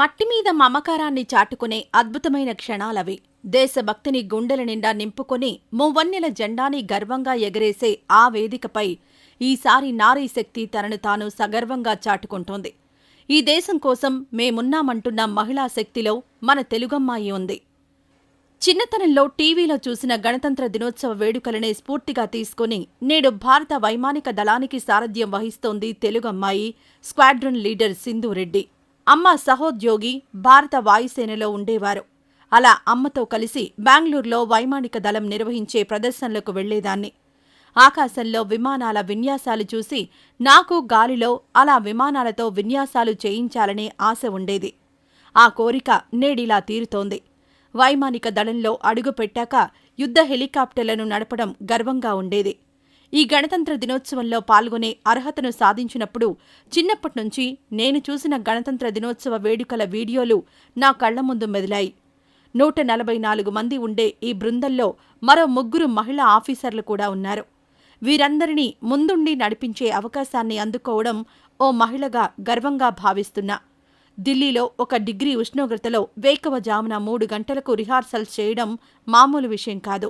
మట్టి మీద మమకారాన్ని చాటుకునే అద్భుతమైన క్షణాలవి. దేశభక్తిని గుండెల నిండా నింపుకొని మూవన్నెల జెండాని గర్వంగా ఎగరేసే ఆ వేదికపై ఈసారి నారీశక్తి తనను తాను సగర్వంగా చాటుకుంటోంది. ఈ దేశం కోసం మేమున్నామంటున్న మహిళా శక్తిలో మన తెలుగమ్మాయి ఉంది. చిన్నతనంలో టీవీలో చూసిన గణతంత్ర దినోత్సవ వేడుకలనే స్ఫూర్తిగా తీసుకుని నేడు భారత వైమానిక దళానికి సారథ్యం వహిస్తోంది తెలుగమ్మాయి స్క్వాడ్రన్ లీడర్ సింధూరెడ్డి. అమ్మ సహోద్యోగి భారత వాయుసేనలో ఉండేవారు. అలా అమ్మతో కలిసి బెంగళూరులో వైమానిక దళం నిర్వహించే ప్రదర్శనలకు వెళ్లేదాన్ని. ఆకాశంలో విమానాల విన్యాసాలు చూసి నాకు గాలిలో అలా విమానాలతో విన్యాసాలు చేయించాలనే ఆశ ఉండేది. ఆ కోరిక నేడిలా తీరుతోంది. వైమానిక దళంలో అడుగుపెట్టాక యుద్ధ హెలికాప్టర్లను నడపడం గర్వంగా ఉండేది. ఈ గణతంత్ర దినోత్సవంలో పాల్గొనే అర్హతను సాధించినప్పుడు చిన్నప్పట్నుంచి నేను చూసిన గణతంత్ర దినోత్సవ వేడుకల వీడియోలు నా కళ్ల ముందు మెదిలాయి. 144 మంది ఉండే ఈ బృందంలో మరో 3 మహిళా ఆఫీసర్లు కూడా ఉన్నారు. వీరందరినీ ముందుండి నడిపించే అవకాశాన్ని అందుకోవడం ఓ మహిళగా గర్వంగా భావిస్తున్నా. ఢిల్లీలో 1 డిగ్రీ ఉష్ణోగ్రతలో వేకువజామున 3 గంటలకు రిహార్సల్స్ చేయడం మామూలు విషయం కాదు.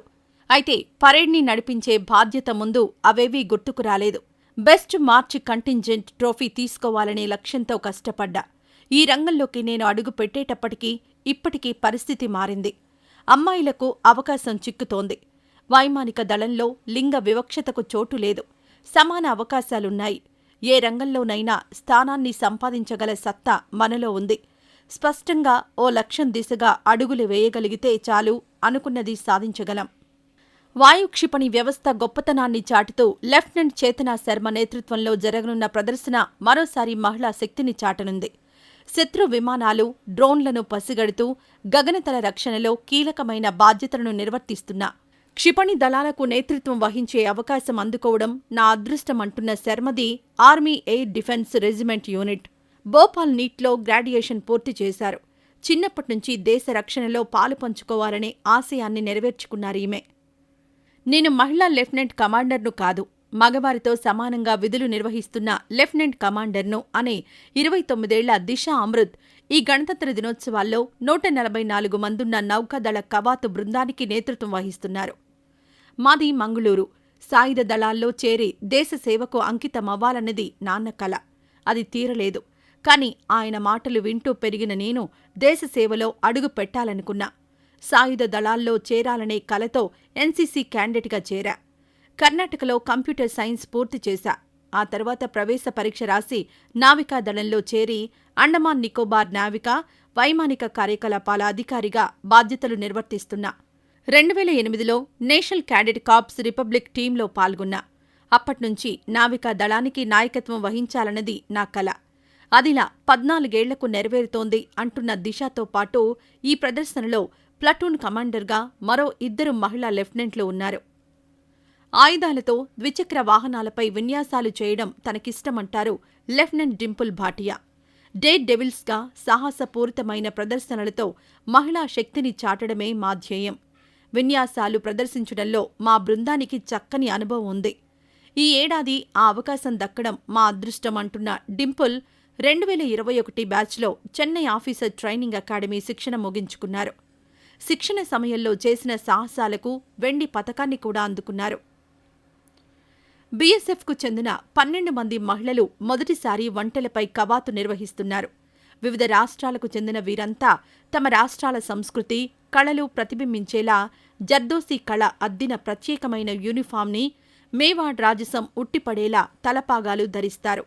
అయితే పరేడ్ని నడిపించే బాధ్యత ముందు అవేవీ గుర్తుకు రాలేదు. బెస్ట్ మార్చ్ కంటింజెంట్ ట్రోఫీ తీసుకోవాలనే లక్ష్యంతో కష్టపడ్డా. ఈ రంగంలోకి నేను అడుగు పెట్టేటప్పటికీ ఇప్పటికీ పరిస్థితి మారింది. అమ్మాయిలకు అవకాశం చిక్కుతోంది. వైమానిక దళంలో లింగ వివక్షతకు చోటు లేదు. సమాన అవకాశాలున్నాయి. ఏ రంగంలోనైనా స్థానాన్ని సంపాదించగల సత్తా మనలో ఉంది. స్పష్టంగా ఓ లక్ష్యం దిశగా అడుగులు వేయగలిగితే చాలు, అనుకున్నది సాధించగలం. వాయుక్షిపణి వ్యవస్థ గొప్పతనాన్ని చాటుతూ లెఫ్టినెంట్ చేతనా శర్మ నేతృత్వంలో జరగనున్న ప్రదర్శన మరోసారి మహిళా శక్తిని చాటనుంది. శత్రు విమానాలు, డ్రోన్లను పసిగడుతూ గగనతల రక్షణలో కీలకమైన బాధ్యతలను నిర్వర్తిస్తున్న క్షిపణి దళాలకు నేతృత్వం వహించే అవకాశం అందుకోవడం నా అదృష్టమంటున్న శర్మది army air defence regiment unit. Bhopal నీట్లో గ్రాడ్యుయేషన్ పూర్తి చేశారు. చిన్నప్పట్నుంచి దేశ రక్షణలో పాలు పంచుకోవాలనే ఆశయాన్ని నెరవేర్చుకున్నారీమె. నేను మహిళా లెఫ్టినెంట్ కమాండర్ను కాదు, మగవారితో సమానంగా విధులు నిర్వహిస్తున్న లెఫ్టినెంట్ కమాండర్ను అనే 29 దిశ అమృత్ ఈ గణతంత్ర దినోత్సవాల్లో 144 మందున్న నౌకాదళ కవాతు బృందానికి నేతృత్వం వహిస్తున్నారు. మాది మంగుళూరు. సాయుధ దళాల్లో చేరి దేశ సేవకు అంకితమవ్వాలన్నది నాన్న కల. అది తీరలేదు. కాని ఆయన మాటలు వింటూ పెరిగిన నేను దేశ సేవలో అడుగు పెట్టాలనుకున్నా. సాయుధ దళాల్లో చేరాలనే కలతో ఎన్సీసీ క్యాండిడేట్గా చేరా. కర్ణాటకలో కంప్యూటర్ సైన్స్ పూర్తి చేశా. ఆ తర్వాత ప్రవేశ పరీక్ష రాసి నావికాదళంలో చేరి అండమాన్ నికోబార్ నావికా వైమానిక కార్యకలాపాల అధికారిగా బాధ్యతలు నిర్వర్తిస్తున్నా. 2008లో నేషనల్ క్యాడెట్ కార్ప్స్ రిపబ్లిక్ టీంలో పాల్గొన్నా. అప్పట్నుంచి నావికా దళానికి నాయకత్వం వహించాలన్నది నా కల. అదిలా 14 ఏళ్లకు నెరవేరుతోంది అంటున్న దిశతో పాటు ఈ ప్రదర్శనలో ప్లటూన్ కమాండర్గా మరో 2 మహిళా లెఫ్టినెంట్లు ఉన్నారు. ఆయుధాలతో ద్విచక్ర వాహనాలపై విన్యాసాలు చేయడం తనకిష్టమంటారు లెఫ్టినెంట్ డింపుల్ భాటియా. డేర్ డెవిల్స్గా సాహసపూరితమైన ప్రదర్శనలతో మహిళా శక్తిని చాటడమే మా ధ్యేయం. విన్యాసాలు ప్రదర్శించడంలో మా బృందానికి చక్కని అనుభవం ఉంది. ఈ ఏడాది ఆ అవకాశం దక్కడం మా అదృష్టం అంటున్న డింపుల్ 2021 బ్యాచ్లో చెన్నై ఆఫీసర్ ట్రైనింగ్ అకాడమీ శిక్షణ ముగించుకున్నారు. శిక్షణ సమయంలో చేసిన సాహసాలకు వెండి పతకాన్ని కూడా అందుకున్నారు. బీఎస్ఎఫ్కు చెందిన 12 మంది మహిళలు మొదటిసారి వంటలపై కవాతు నిర్వహిస్తున్నారు. వివిధ రాష్ట్రాలకు చెందిన వీరంతా తమ రాష్ట్రాల సంస్కృతి, కళలు ప్రతిబింబించేలా జర్దోసి కళ అద్దిన ప్రత్యేకమైన యూనిఫామ్ని, మేవాడ్ రాజసం ఉట్టిపడేలా తలపాగాలు ధరిస్తారు.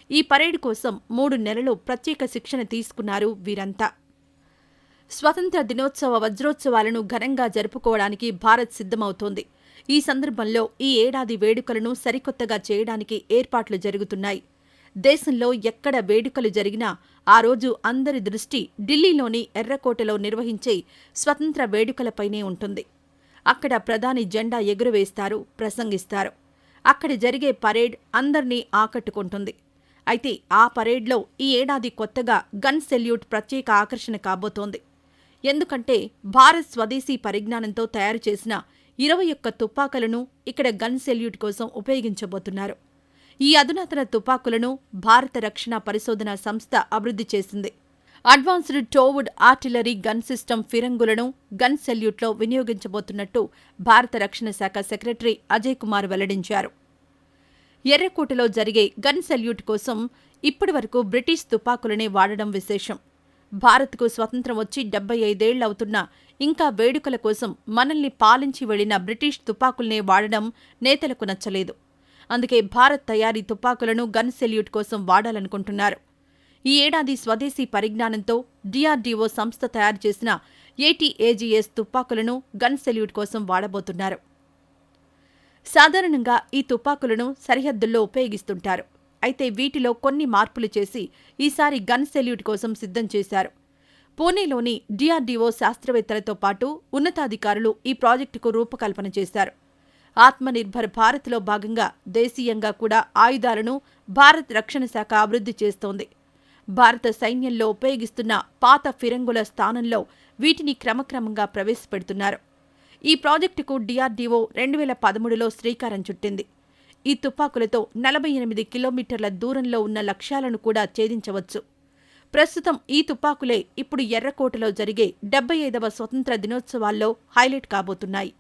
ఈ పరేడ్ కోసం 3 నెలలు ప్రత్యేక శిక్షణ తీసుకున్నారు వీరంతా. స్వతంత్ర దినోత్సవ వజ్రోత్సవాలను ఘనంగా జరుపుకోవడానికి భారత్ సిద్ధమవుతోంది. ఈ సందర్భంలో ఈ ఏడాది వేడుకలను సరికొత్తగా చేయడానికి ఏర్పాట్లు జరుగుతున్నాయి. దేశంలో ఎక్కడ వేడుకలు జరిగినా ఆ రోజు అందరి దృష్టి ఢిల్లీలోని ఎర్రకోటలో నిర్వహించే స్వతంత్ర వేడుకలపైనే ఉంటుంది. అక్కడ ప్రధాని జెండా ఎగురవేస్తారు, ప్రసంగిస్తారు. అక్కడ జరిగే పరేడ్ అందర్నీ ఆకట్టుకుంటుంది. అయితే ఆ పరేడ్లో ఈ ఏడాది కొత్తగా గన్ సెల్యూట్ ప్రత్యేక ఆకర్షణ కాబోతోంది. ఎందుకంటే భారత్ స్వదేశీ పరిజ్ఞానంతో తయారు చేసిన 21 తుపాకులను ఇక్కడ గన్ సెల్యూట్ కోసం ఉపయోగించబోతున్నారు. ఈ అధునాతన తుపాకులను భారత రక్షణ పరిశోధనా సంస్థ అభివృద్ధి చేసింది. Advanced towed artillery gun system ఫిరంగులను గన్ సెల్యూట్లో వినియోగించబోతున్నట్టు భారత రక్షణ శాఖ సెక్రటరీ అజయ్ కుమార్ వెల్లడించారు. ఎర్రకోటలో జరిగే గన్ సెల్యూట్ కోసం ఇప్పటివరకు బ్రిటిష్ తుపాకులనే వాడడం విశేషం. భారత్కు స్వతంత్రం వచ్చి 75 ఏళ్లవుతున్నా ఇంకా వేడుకల కోసం మనల్ని పాలించి వెళ్లిన బ్రిటిష్ తుపాకుల్నే వాడడం నేతలకు నచ్చలేదు. అందుకే భారత్ తయారీ తుపాకులను గన్ సెల్యూట్ కోసం వాడాలనుకుంటున్నారు. ఈ ఏడాది స్వదేశీ పరిజ్ఞానంతో డిఆర్డీఓ సంస్థ తయారు చేసిన ఏటీఏజీఎస్ తుపాకులను గన్ సెల్యూట్ కోసం వాడబోతున్నారు. సాధారణంగా ఈ తుపాకులను సరిహద్దుల్లో ఉపయోగిస్తుంటారు. అయితే వీటిలో కొన్ని మార్పులు చేసి ఈసారి గన్ సెల్యూట్ కోసం సిద్ధం చేశారు. పూణేలోని డిఆర్డీఓ శాస్త్రవేత్తలతో పాటు ఉన్నతాధికారులు ఈ ప్రాజెక్టుకు రూపకల్పన చేశారు. ఆత్మనిర్భర్ భారత్లో భాగంగా దేశీయంగా కూడా ఆయుధాలను భారత్ రక్షణ శాఖ అభివృద్ధి చేస్తోంది. భారత సైన్యంలో ఉపయోగిస్తున్న పాత ఫిరంగుల స్థానంలో వీటిని క్రమక్రమంగా ప్రవేశపెడుతున్నారు. ఈ ప్రాజెక్టుకు డిఆర్డీఓ 2013లో శ్రీకారం చుట్టింది. ఈ తుపాకులతో 48 కిలోమీటర్ల దూరంలో ఉన్న లక్ష్యాలను కూడా ఛేదించవచ్చు. ప్రస్తుతం ఈ తుపాకులే ఇప్పుడు ఎర్రకోటలో జరిగే 75వ స్వతంత్ర దినోత్సవాల్లో హైలైట్ కాబోతున్నాయి.